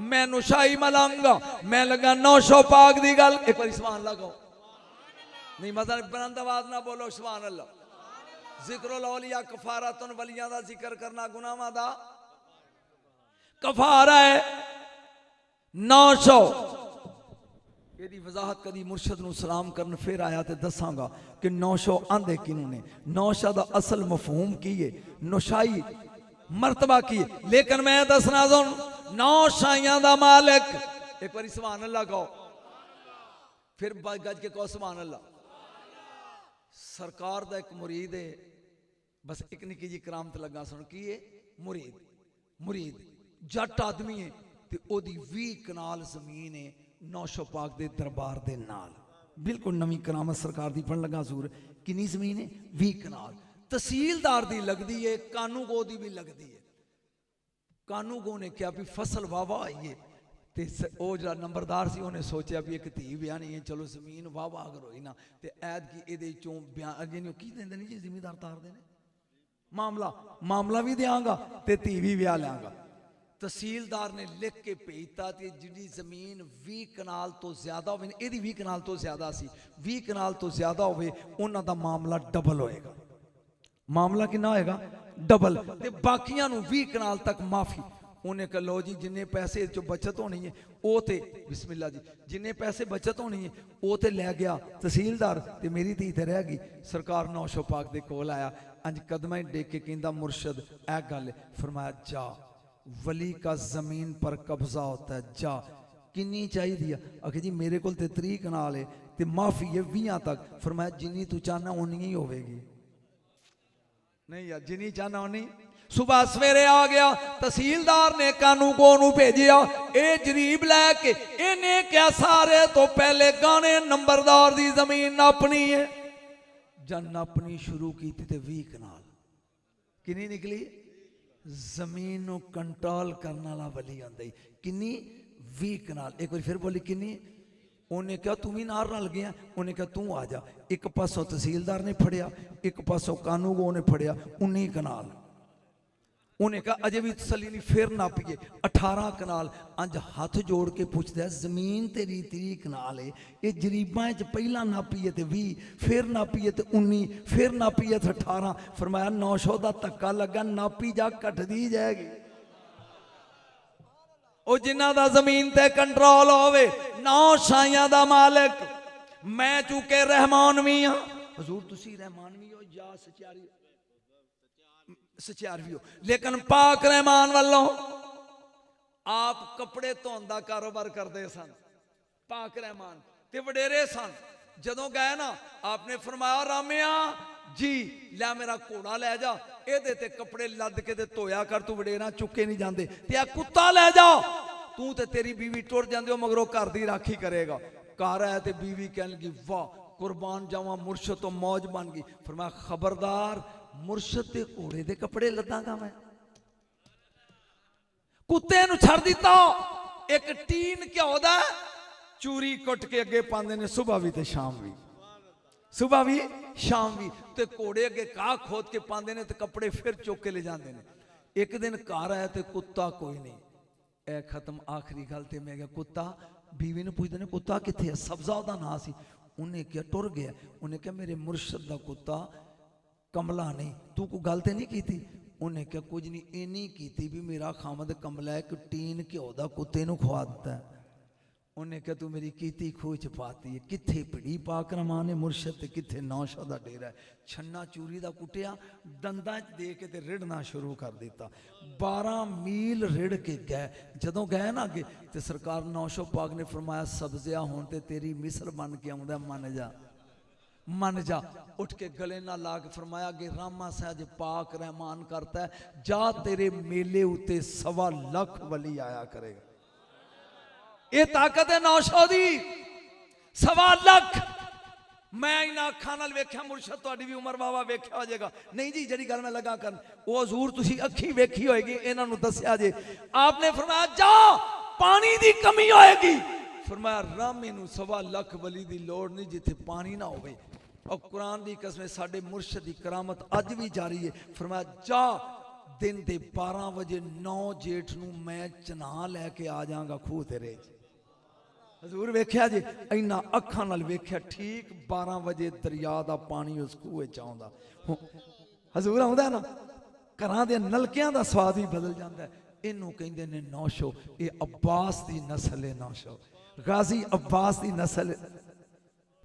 मैं नुशाई मलंगा, मैं लगा 900 पाक दी गल। एक बार सुभान अल्लाह कहो, नहीं मतलब बुलंद आवाज ना बोलो सुभान अल्लाह। जिक्रुल औलिया कफारातुन, वलियां दा जिक्र करना गुनाहां दा कफारा है। 900 ਇਹਦੀ ਵਜ਼ਾਹਤ ਕਦੀ ਮੁਰਸ਼ਦ ਨੂੰ ਸਲਾਮ ਕਰਨ ਫਿਰ ਆਇਆ ਤੇ ਦੱਸਾਂਗਾ ਕਿ 900 ਆਂਦੇ ਕਿਨੂੰ ਨੇ। 900 ਦਾ ਅਸਲ ਮਫਹੂਮ ਕੀ ਹੈ, ਨੌਸ਼ਾਈ ਮਰਤਬਾ ਕੀ ਹੈ। ਲੇਕਿਨ ਮੈਂ ਦੱਸਣਾ ਸੁਣ, 9 ਸ਼ਾਈਆਂ ਦਾ ਮਾਲਿਕ। ਇੱਕ ਵਾਰੀ ਸੁਭਾਨ ਅੱਲਾਹ ਕਹੋ, ਫਿਰ ਗੱਜ ਕੇ ਕਹੋ ਸੁਭਾਨ ਅੱਲਾਹ। ਸਰਕਾਰ ਦਾ ਇੱਕ ਮੁਰੀਦ ਹੈ, ਬਸ ਇੱਕ ਨਿੱਕੀ ਜੀ ਕਰਾਮਤ ਲੱਗਾ ਸੁਣ। ਕੀ ਹੈ? ਮੁਰੀਦ ਜੱਟ ਆਦਮੀ ਹੈ ਤੇ ਉਹਦੀ 20 ਕਨਾਲ ਜ਼ਮੀਨ ਹੈ 900 पाक दे दरबार दे नाल। बिल्कुल नवी करामत सरकार दी पढ़ लगा सूर। किन्नी जमीन है? 20 कनाल। तहसीलदार दी लगदी है, कानूगो दी भी लगदी है। कानूगो ने क्या भी फसल वाह वाह आई है ते ओ जरा नंबरदार सी उन्हें सोचा भी एक धी ब्याहनी है, चलो जमीन वाह वाह अगर होई ना ते ऐद की एदे चों ब्याह जिन्हों की देंदे नहीं जी जिमीदार तार देने मामला भी देंगा ते धी भी ब्याह लेंगा। तहसीलदार ने लिख के भेजता कि जिहड़ी जमीन 20 कनाल तो ज्यादा हो, 20 कनाल तो ज्यादा सी, 20 कनाल तो ज्यादा हो, उन्हां दा मामला डबल होएगा। मामला कितना होएगा? डबल। ते बाकियां नूं 20 कनाल तक माफी। उन्हें कहा लो जी जिन्ने पैसे चो बचत होनी है वो ते बिस्मिल्लाह जी, जिन्ने पैसे बचत होनी है वो ते लै गया तहसीलदार ते मेरी धी ते रह गई। सरकार 900 पाक दे कोल आया, अंज कदमां टेक के कहंदा मुर्शद ऐ गल। फरमाया जा, वली का जमीन पर कब्जा होता है, जा। किन्नी चाहिए? आखिर जी मेरे को 30 कनाल है ते माफी है 20 तक। फिर जिन्नी तू चाहना उन्नी ही होगी। नहीं यार जिन्नी चाहना उन्नी। सुबह सवेरे आ गया तहसीलदार ने कानूगो नूं भेजिया, ए जरीब लैके इन्हें क्या सारे तो पहले गाने नंबरदार दी जमीन नापनी है। जब नापनी शुरू की ते 20 कनाल किन्नी निकली? जमीन को कंट्रोल करने वाला वली आंदा ही। किन्नी? 20 कनाल। एक बार फिर बोली किन्नी? उन्हें कहा तू भी नार रल गया। उन्हें कहा तू आ जा। एक पासों तहसीलदार ने फड़िया, एक पासों कानूगो ने फड़िया 19 कनाल। उन्हें कहा अजे भी तसली नहीं, फिर नापीए 18 कनाल। अंज हाथ जोड़ के पूछता है जमीन तेरी 30 कनाल है, ये जरीबां च पहला नापीए तो 20, फिर नापीए तो 19, फिर नापीए तो 18। फरमाया 900 का धक्का लगा, नापी जा घटदी जाएगी। ओ जिन्हां दा जमीन ते कंट्रोल होवे, 9 शाइयां दा मालिक। मैं चूंकि रहमान भी हाँ, हजूर तुसी रहमान भी हो या सचियार भी हो, लेकिन पाक रहमान वालों आप कपड़े धोन का कारोबार करते सन। पाक रहमान ते वडेरे सन। जदों गए ना आपने फरमाया रामिया जी लै मेरा घोड़ा लै जा, एदे ते कपड़े लद के ते धोया कर, तू वडेरा चुके नहीं जाते। ते आ कुत्ता लै जा, तू ते तेरी बीवी टुर जांदे हो मगरों घर दी राखी करेगा। घर आया ते बीवी कहन लगी वाह कुर्बान जावा मुर्शद तो मौज बन गई। फरमाया खबरदार मुर्शद के घोड़े के कपड़े लदांगा मैं। कुत्ते नूं छड़ दिता। एक टीन घ्यो दा चूरी कुट के अगे पांदे ने, सुबह भी ते शाम भी, सुबह भी शाम भी। ते घोड़े अगे घाह खोद के पांदे ने ते कपड़े फिर चुक के ले जाते हैं। एक दिन घर आया ते कुत्ता कोई नहीं। ए खत्म आखिरी गल। ते मैं क्या कुत्ता, बीवी ने पूछते ने कुत्ता किथे है? सब्जा ओहदा नाम सी। उन्हें क्या टुर गया। उन्हें क्या मेरे मुर्शद दा कुत्ता कमला नहीं, तू को गल तो नहीं की थी? उन्हें क्या कुछ नहीं, इन्नी की भी मेरा खामद कमला है कि टीन घ्यो दा कुत्ते नूं खवा दिता है। उन्हें क्या तू मेरी कीती खूह च पाती है। किथे पिड़ी पाक रहमान ने मुर्शद ते किथे 900 का डेरा है। छन्ना चूरी का कुटिया दंदा च दे के ते रिड़ना शुरू कर दिता। 12 मील रिड़ के गए। जदों गए ना अगे ते सरकार 900 पाक ने फरमाया सब्जिया होन ते तेरी मिसर बन के आउंदा, मन जा। उठ के गले ना ला के फरमाया कि रामा सहज पाक रहमान करता है, जा तेरे मेले उत्ते 1.25 लाख वली आया करेगा। ये ताकत है 900 दी। 1.25 लाख। मैं इन्हां अखां नाल वेख्या मुर्शद तुहाडी भी उमर वावा वेख्या हो जाएगा। नहीं जी जिहड़ी गल मैं लगा कर वो हजूर तुसी अखी वेखी होएगी, इन्हां नूं दस्सिया जे। आपने फरमाया जा पानी दी कमी होएगी। फरमाया रामे नूं 1.25 लाख वली दी लोड़ नहीं जिथे पानी ना होवे। और कुरान की कसम साडे मुर्शद की करामत अज भी जारी है। फरमाया जा दिन के 12 बजे 9 जेठ नूं मैं चना लैके आ जाऊंगा खूह तेरे च। हजूर वेख्या जी, इन्ना अखां नाल वेख्या, ठीक 12 बजे दरिया का पानी उस खूह च आउंदा। हजूर आउंदा ना, घरां दे नलकियां दा स्वाद भी बदल जाता है। इनू कहंदे ने नौशो, ये अब्बास की नस्ल है। नौशो गाजी अब्बास की नस्ल